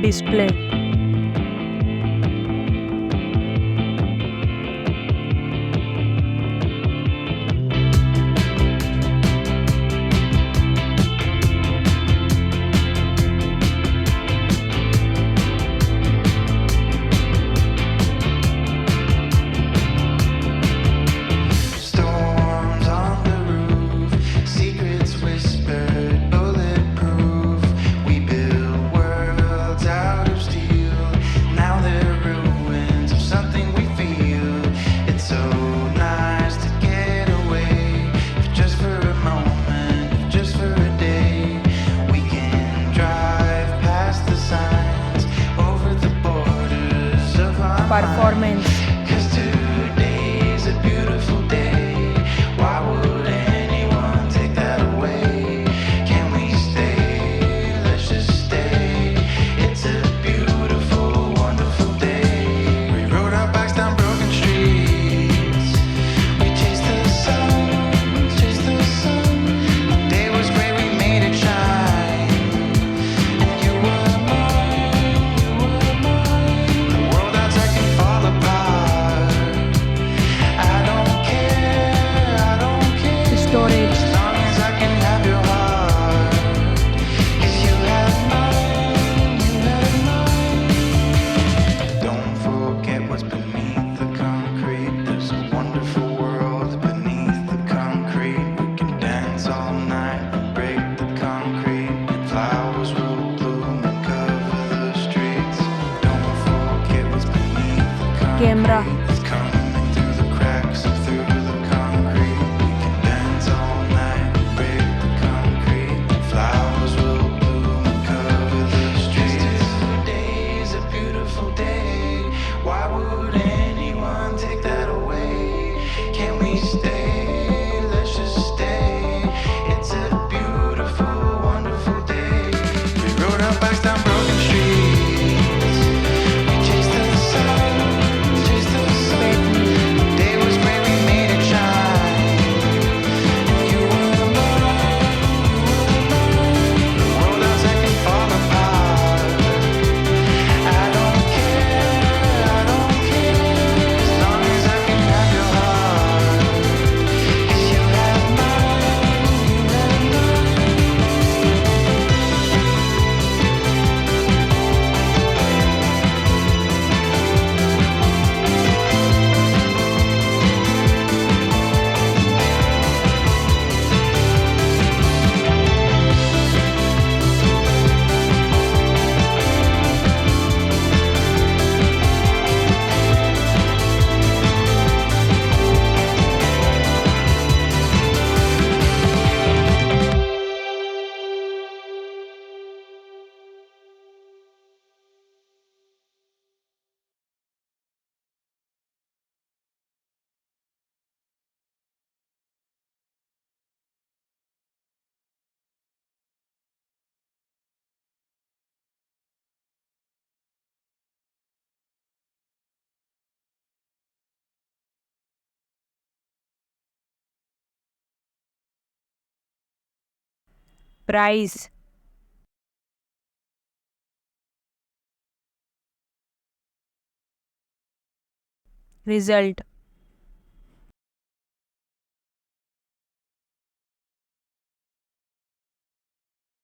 display. Storms on the roof, secrets whispered, bulletproof. We build worlds out of steel. Now they're ruins of something we feel. It's so nice to get away, if just for a moment, if just for a day. We can drive past the signs, over the borders of our Performance. 'Cause today's a beautiful day. Why would anyone take that away? Can we stay? Let's just stay. It's a beautiful, wonderful day. We rode our bikes down broken streets. We chased the sun, chased the sun. The day was great, we made it shine. And you were mine, you were mine. The world outside can fall apart. I don't care, Storage. as long as I can have your heart. 'Cause you have mine, you have mine. Don't forget what's beneath the concrete. There's a wonderful world beneath the concrete. We can dance all night and break the concrete. And flowers will bloom and cover the streets. Don't forget what's beneath the concrete. Camera. It's coming through the cracks and through the concrete. We can dance all night and break the concrete. And flowers will bloom and cover the streets. Today's a beautiful day. Why would anyone take that away? Can we stay? Let's just stay. It's a beautiful, wonderful day. We rode our bikes down broken streets. We chased the sun, chased the sun. The day was great, we made it shine. And you were mine, you were mine. The world outside can fall apart. I don't care, as long as I can have your heart. 'Cause you have mine, you have Price. Result.